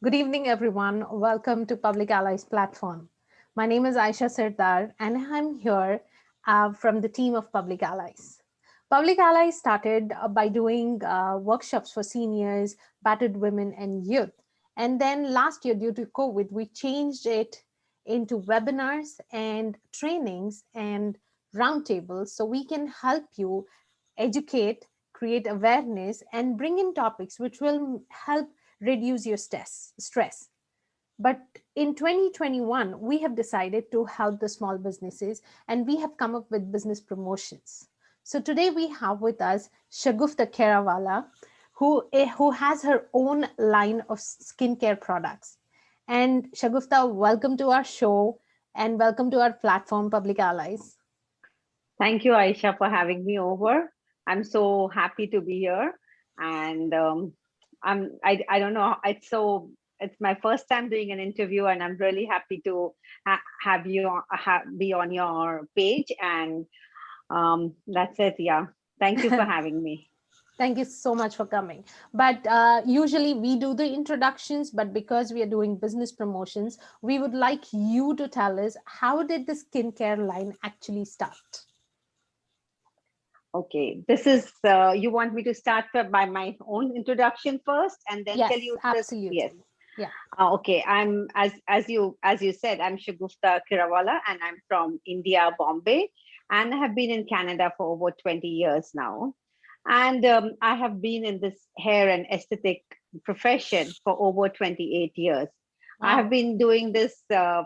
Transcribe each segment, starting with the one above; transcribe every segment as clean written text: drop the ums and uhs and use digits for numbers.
Good evening, everyone. Welcome to Public Allies platform. My name is Aisha Sardar, and I'm here from the team of Public Allies. Public Allies started by doing workshops for seniors, battered women, and youth. And then last year, due to COVID, we changed it into webinars and trainings and roundtables so we can help you educate, create awareness, and bring in topics which will help reduce your stress. But in 2021, we have decided to help the small businesses and we have come up with business promotions. So today we have with us Shagufta Kerawala, who has her own line of skincare products. And Shagufta, welcome to our show and welcome to our platform, Public Allies. Thank you, Aisha, for having me over. I'm so happy to be here, and I don't know. It's my first time doing an interview, and I'm really happy to have you be on your page. And that's it. Yeah, thank you for having me. Thank you so much for coming. But usually we do the introductions, but because we are doing business promotions, we would like you to tell us, how did the skincare line actually start? Okay, this is you want me to start by my own introduction first, and then tell Yes, you this? Yes. absolutely. Yeah. Okay, I'm as you said, I'm Shagufta Kirawala, and I'm from India, Bombay, and I have been in Canada for over 20 years now. And I have been in this hair and aesthetic profession for over 28 years. I have Wow. been doing this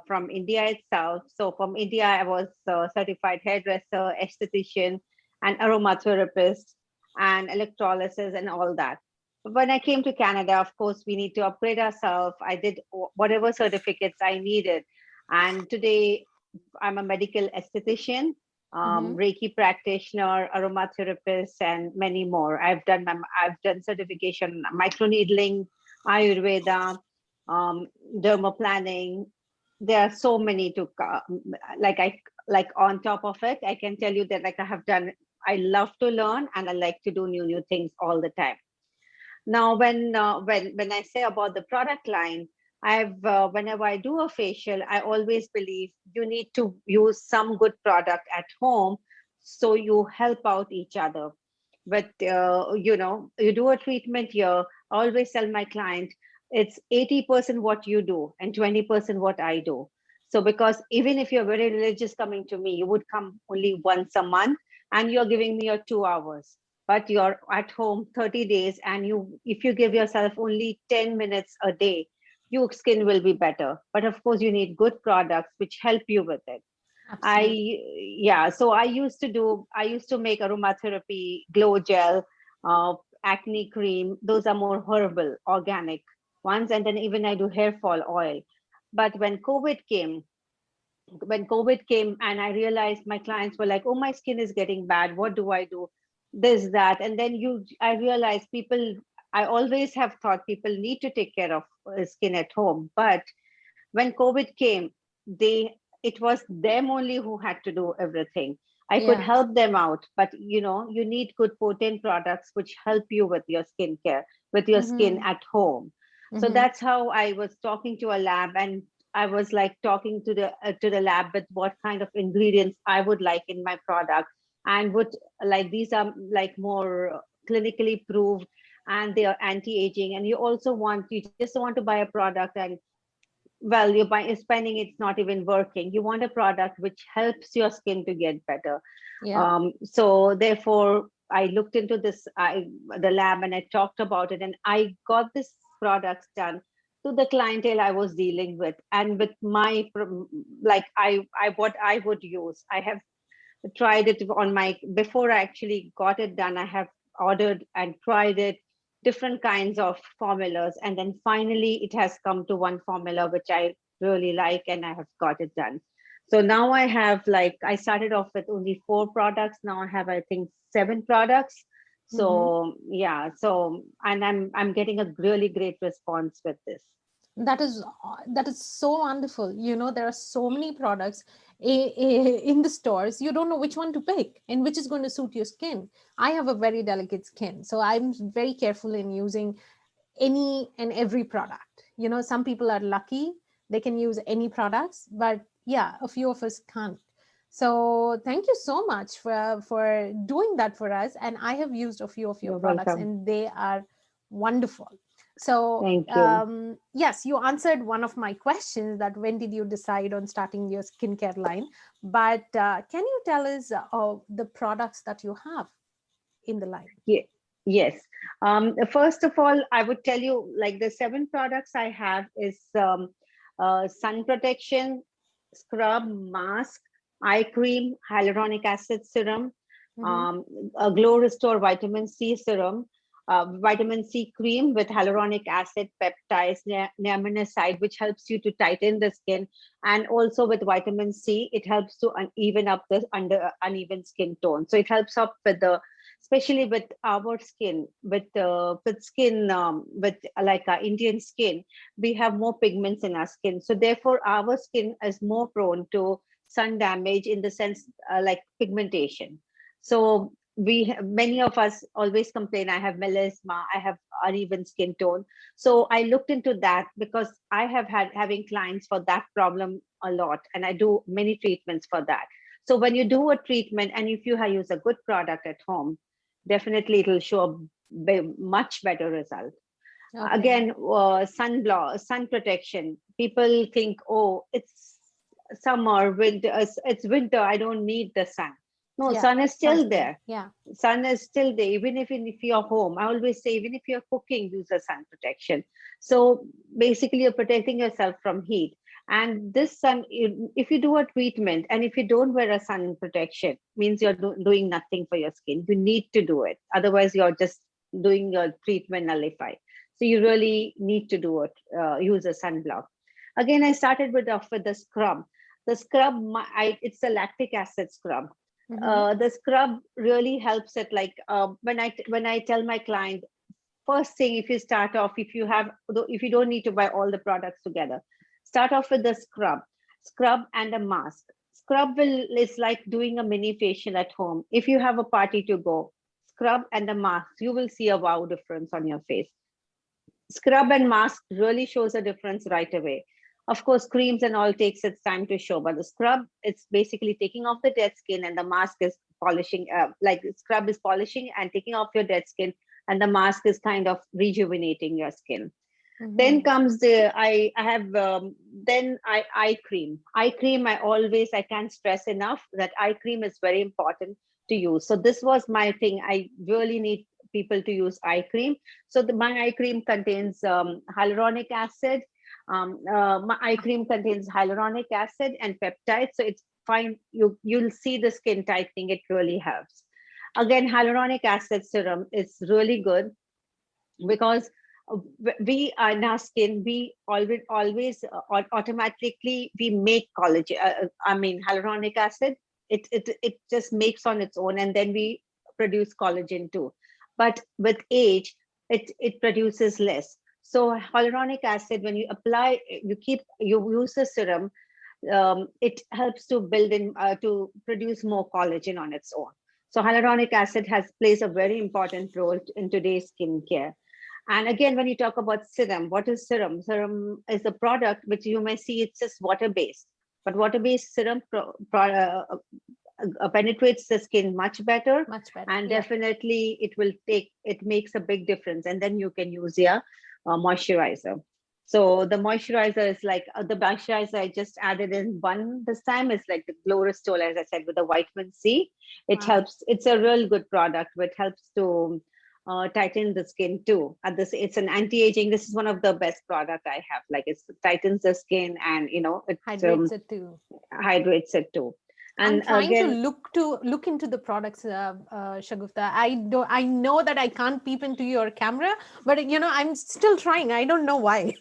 from India itself. So from India, I was a certified hairdresser, esthetician, and aromatherapist, and electrolysis, and all that. When I came to Canada, of course, we need to upgrade ourselves. I did whatever certificates I needed. And today, I'm a medical esthetician, Mm-hmm. Reiki practitioner, aromatherapist, and many more. I've done certification, microneedling, Ayurveda, dermaplaning. There are so many to like I like on top of it. I can tell you that like I have done. I love to learn and I like to do new things all the time. Now, when I say about the product line, I've whenever I do a facial, I always believe you need to use some good product at home, so you help out each other. But you do a treatment here. I always tell my client it's 80% what you do and 20% what I do. So because even if you're very religious coming to me, you would come only once a month, and you're giving me your 2 hours, but you're at home 30 days, and you if you give yourself only 10 minutes a day, your skin will be better. But of course you need good products which help you with it. I Absolutely. Yeah, so I used to make aromatherapy, glow gel, acne cream. Those are more herbal, organic ones, and then even I do hair fall oil. But when COVID came and I realized my clients were like, oh, my skin is getting bad. What do I do? This, that. And then I realized I always have thought people need to take care of skin at home. But when COVID came, it was them only who had to do everything. I could Yeah. help them out, but you need good potent products which help you with your skincare, with your skin Mm-hmm. at home. So Mm-hmm. that's how I was talking to a lab, and I was like talking to the lab with what kind of ingredients I would like in my product, and would like these are like more clinically proved, and they are anti-aging, and you just want to buy a product, and well, you're spending, it's not even working. You want a product which helps your skin to get better. Yeah. So therefore I looked into the lab, and I talked about it, and I got this products done to the clientele I was dealing with, and with like I what I would use. I have tried it on my before I actually got it done. I have ordered and tried it, different kinds of formulas, and then finally it has come to one formula which I really like, and I have got it done. So now I have, like, I started off with only 4 products. Now I have, I think, 7 products. Mm-hmm. So yeah, so and I'm getting a really great response with this. That is so wonderful. There are so many products in the stores. You don't know which one to pick and which is going to suit your skin. I have a very delicate skin, so I'm very careful in using any and every product. some people are lucky, they can use any products, but yeah, a few of us can't. So thank you so much for doing that for us. And I have used a few of your You're products, welcome. and they are wonderful. So Thank you. yes, you answered one of my questions, that when did you decide on starting your skincare line? But can you tell us the products that you have in the line? Yes. First of all, I would tell you, like, the 7 products I have is sun protection, scrub, mask, eye cream, hyaluronic acid serum, Mm-hmm. um, a glow restore vitamin C serum, vitamin C cream with hyaluronic acid, peptides, neaminidase, which helps you to tighten the skin, and also with vitamin C, it helps to even up the uneven skin tone. So it helps up with the, especially with our skin, with skin, with like our Indian skin, we have more pigments in our skin, so therefore our skin is more prone to sun damage, in the sense like pigmentation. So many of us always complain, I have melasma, I have uneven skin tone. So I looked into that, because I have had having clients for that problem a lot, and I do many treatments for that. So when you do a treatment, and if you use a good product at home, definitely it will show a much better result. Okay. Again, sunblock, sun protection. People think, oh, it's summer, winter, it's winter, I don't need the sun. No, Yeah. sun is still Sunscreen. there. Yeah. Sun is still there, even if you're home. I always say, even if you're cooking, use a sun protection. So basically, you're protecting yourself from heat. And this sun, if you do a treatment and if you don't wear a sun protection, means you're doing nothing for your skin. You need to do it. Otherwise, you're just doing your treatment nullified. So you really need to do it. Use a sunblock. Again, I started with the scrub. The scrub, it's a lactic acid scrub. Mm-hmm. The scrub really helps it. Like when I tell my client, first thing, if you start off, if you don't need to buy all the products together, start off with the scrub and a mask. Scrub is like doing a mini facial at home. If you have a party to go, scrub and a mask, you will see a wow difference on your face. Scrub and mask really shows a difference right away. Of course, creams and all takes its time to show, but the scrub, it's basically taking off the dead skin, and the mask is polishing, like scrub is polishing and taking off your dead skin, and the mask is kind of rejuvenating your skin. Then Mm-hmm. comes I have then eye cream. Eye cream, I can't stress enough that eye cream is very important to use. So this was my thing. I really need people to use eye cream. So my eye cream contains hyaluronic acid. My eye cream contains hyaluronic acid and peptides. So it's fine. You'll see the skin tightening. It really helps. Again, hyaluronic acid serum is really good, because we in our skin, we always automatically we make collagen, I mean hyaluronic acid. It just makes on its own, and then we produce collagen too. But with age, it produces less. So hyaluronic acid, when you apply, you use the serum, it helps to build in, to produce more collagen on its own. So hyaluronic acid plays a very important role in today's skincare. And again, when you talk about serum, what is serum? Serum is a product which you may see it's just water based, but water based serum penetrates the skin much better, Much better. and Yeah. definitely it makes a big difference. And then you can use your moisturizer. So the moisturizer is like the moisturizer I just added in one this time is like the Glow Restore, as I said, with the vitamin C. It Wow. helps. It's a real good product, which helps to tighten the skin too. At this, it's an anti-aging. This is one of the best product I have. Like it tightens the skin, and it Hydrates it too. hydrates it too. I'm And trying to again, look into the products, Shagufta. I know that I can't peep into your camera, but I'm still trying. I don't know why.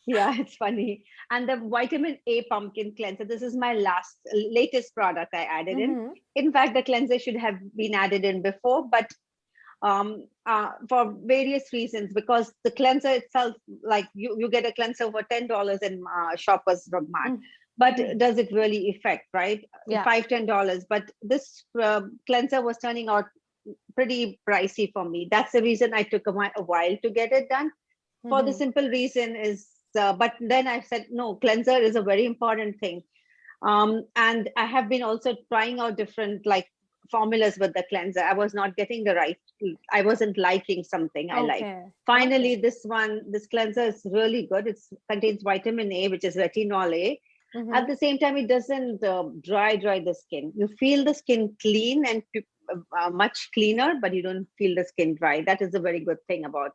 yeah, it's funny. And the vitamin A pumpkin cleanser. This is my latest product I added in. Hmm. In fact, the cleanser should have been added in before, but for various reasons, because the cleanser itself, like you get a cleanser for $10 in Shoppers Drug Mart, but Mm-hmm. does it really affect, right? Yeah. $5-10, but this cleanser was turning out pretty pricey for me. That's the reason I took a while to get it done. for the Mm-hmm. simple reason is, but then I said, no, cleanser is a very important thing. And I have been also trying out different like formulas with the cleanser. I was not getting the right, I wasn't liking something I like. Okay. Finally, Okay. this cleanser is really good. It contains vitamin A, which is retinol A. At Mm-hmm. the same time, it doesn't dry the skin. You feel the skin clean and much cleaner, but you don't feel the skin dry. That is a very good thing about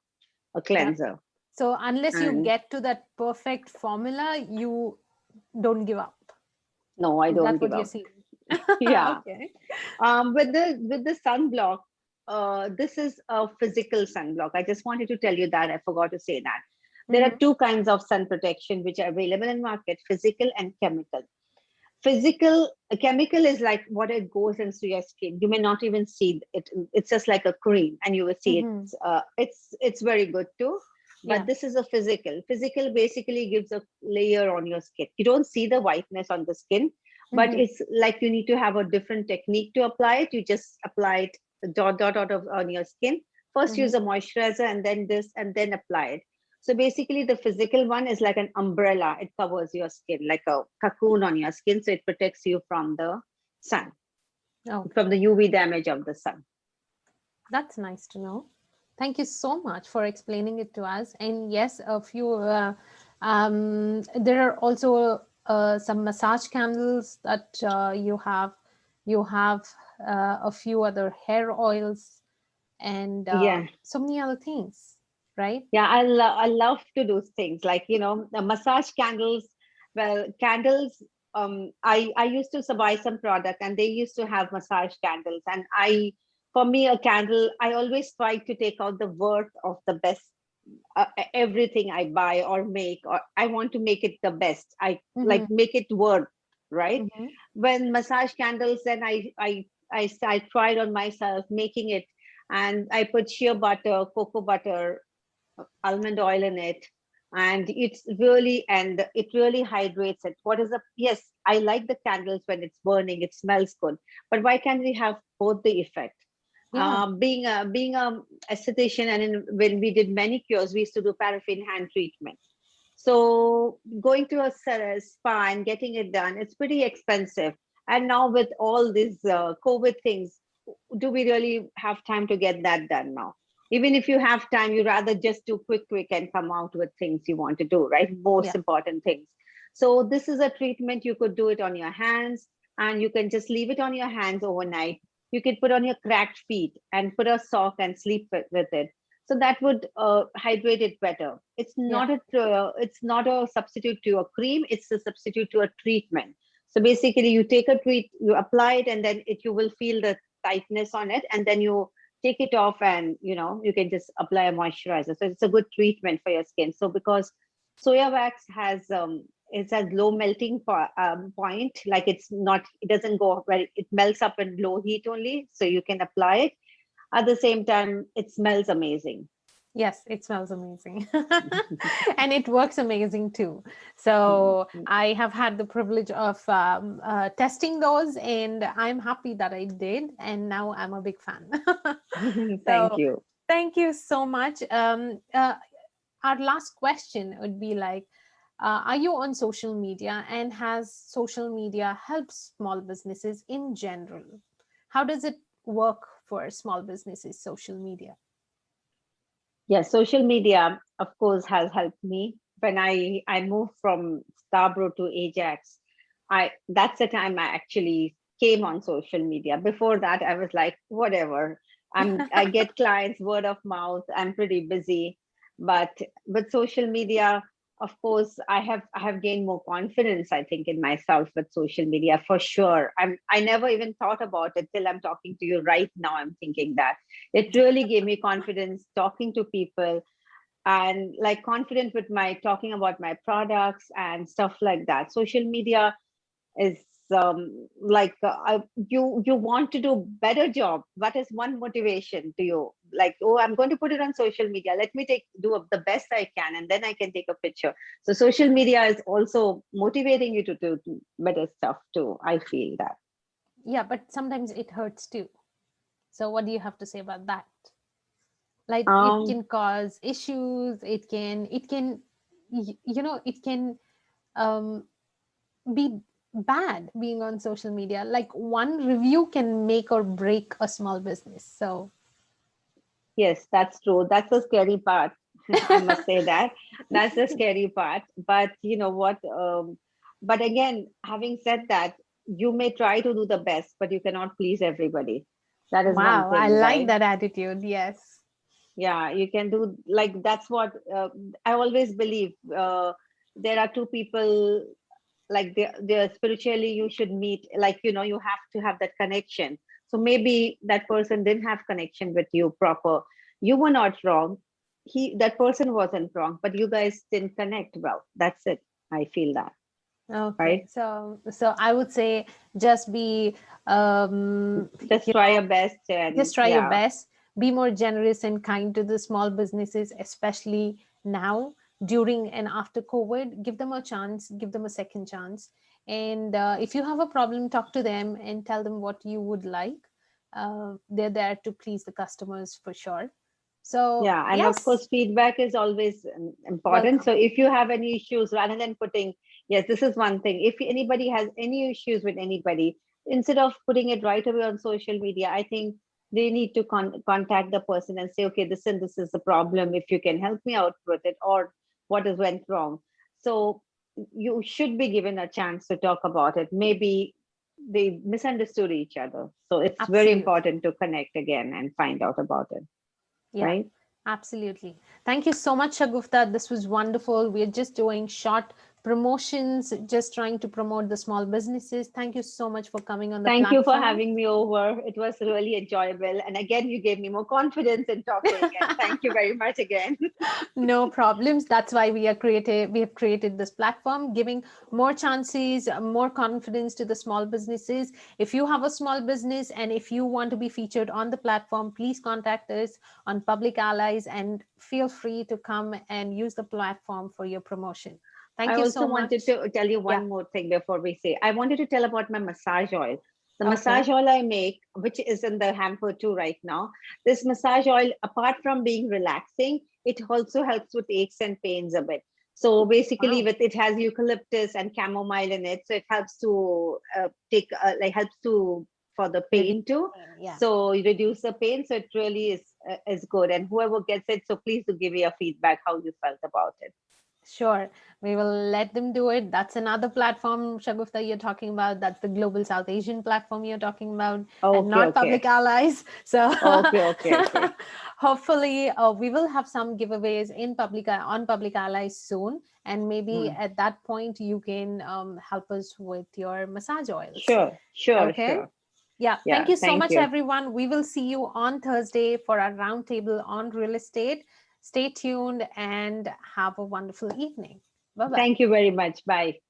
a Yeah. cleanser. So unless you And get to that perfect formula, you don't give up. no, I Is don't that give what you're up. saying? Yeah. Okay. With the sunblock, this is a physical sunblock. I just wanted to tell you that. I forgot to say that. There are Mm-hmm. two kinds of sun protection which are available in market: physical and chemical. Physical, chemical is like what it goes into your skin. You may not even see it. It's just like a cream, and you will see it. Mm-hmm. It's very good too. But Yeah. this is a physical. Physical basically gives a layer on your skin. You don't see the whiteness on the skin, but Mm-hmm. it's like you need to have a different technique to apply it. You just apply it dot on your skin. First Mm-hmm. use a moisturizer, and then this, and then apply it. So basically, the physical one is like an umbrella. It covers your skin like a cocoon on your skin. So it protects you from the sun, from Okay. the UV damage of the sun. That's nice to know. Thank you so much for explaining it to us. And yes, a few, there are also some massage candles that you have. You have a few other hair oils and Yeah. so many other things, right? Yeah, I love to do things like, the massage candles. Well, candles. I used to buy some product, and they used to have massage candles, and for me, a candle, I always try to take out the worth of the best. Everything I buy or make, or I want to make it the best. I Mm-hmm. like make it worth, right? Mm-hmm. When massage candles, then I tried on myself making it, and I put shea butter, cocoa butter, almond oil in it, and it really hydrates it. What is the Yes, I like the candles when it's burning, it smells good, but why can't we have both the effect? Yeah. Being a esthetician, and when we did manicures, we used to do paraffin hand treatment. So going to a spa and getting it done, it's pretty expensive. And now with all these COVID things, do we really have time to get that done now? Even if you have time, you rather just do quick and come out with things you want to do, right? Most Yeah. important things. So this is a treatment. You could do it on your hands, and you can just leave it on your hands overnight. You could put on your cracked feet and put a sock and sleep with it. So that would hydrate it better. Yeah. It's not a substitute to a cream. It's a substitute to a treatment. So basically, you take a treat, you apply it, and then you will feel the tightness on it, and then you take it off, and you can just apply a moisturizer. So it's a good treatment for your skin. So because soya wax has it has low melting point, like it doesn't go very, it melts up in low heat only, so you can apply it. At the same time, it smells amazing. Yes, it smells amazing. And it works amazing too. So I have had the privilege of testing those, and I'm happy that I did. And now I'm a big fan. Thank So you. thank you so much. Our last question would be like, are you on social media, and has social media helped small businesses in general? How does it work for small businesses, social media? Yes, social media, of course, has helped me. When I moved from Scarborough to Ajax, I that's the time I actually came on social media. Before that, I was like, whatever. I get clients word of mouth. I'm pretty busy, but with social media, of course, I have gained more confidence, I think, in myself with social media for sure. I never even thought about it till I'm talking to you right now. I'm thinking that it really gave me confidence talking to people, and like confident with my talking about my products and stuff like that. Social media is like you want to do better job. What is one motivation to you? Like, oh, I'm going to put it on social media. Let me do the best I can, and then I can take a picture. So social media is also motivating you to do better stuff too. I feel that. Yeah, but sometimes it hurts too. So what do you have to say about that? Like it Um, can cause issues. It can um, be bad being on social media. Like one review can make or break a small business. So yes, that's true. That's the scary part. I must say that. That's the scary part. But you know what? But again, having said that, you may try to do the best, but you cannot please everybody. That is one wow, I thing, like right? that attitude. Yes. Yeah, you can do, like, that's what I always believe. There are two people, like they're spiritually, you should meet, like, you have to have that connection. So maybe that person didn't have connection with you proper. You were not wrong. That person wasn't wrong, but you guys didn't connect well. That's it. I feel that, Okay. right? So I would say just be um, Just you try know your best, and just try your yeah. best. Be more generous and kind to the small businesses, especially now during and after COVID. Give them a chance, give them a second chance. And if you have a problem, talk to them and tell them what you would like. They're there to please the customers for sure. So, Yeah, and of yes, course, feedback is always important. welcome. So if you have any issues, rather than putting, yes, this is one thing. If anybody has any issues with anybody, instead of putting it right away on social media, I think they need to contact the person and say, okay, this is the problem. If you can help me out with it, or what has went wrong. So you should be given a chance to talk about it. Maybe they misunderstood each other. So it's very Absolutely. important to connect again and find out about it, Yeah, right? absolutely. Thank you so much, Shagufta. This was wonderful. We're just doing short promotions, just trying to promote the small businesses. Thank you so much for coming on the Thank you for platform. having me over. It was really enjoyable. And again, you gave me more confidence in talking. And thank you very much again. No problems. That's why we have created this platform, giving more chances, more confidence to the small businesses. If you have a small business and if you want to be featured on the platform, please contact us on Public Allies and feel free to come and use the platform for your promotion. I Thank you also so wanted much. to tell you Yeah. one more thing before we say. I wanted to tell about my massage oil. The Okay. massage oil I make, which is in the hamper too right now, this massage oil, apart from being relaxing, it also helps with aches and pains a bit. So basically, Wow. with it has eucalyptus and chamomile in it, so it helps to take like helps to for the Reduce pain too. pain. Yeah. So you reduce the pain. So it really is good. And whoever gets it, so please do give me a feedback how you felt about it. Sure, we will let them do it. That's another platform, Shagufta, you're talking about. That's the Global South Asian platform you're talking about, and Okay, not Public okay. Allies. So Okay, okay, okay. hopefully, we will have some giveaways on Public Allies soon, and maybe Hmm. at that point you can help us with your massage oils. Sure, sure, Okay. sure. Yeah. Thank Yeah, you so thank much, you. everyone. We will see you on Thursday for our roundtable on real estate. Stay tuned and have a wonderful evening. Bye bye. Thank you very much. Bye.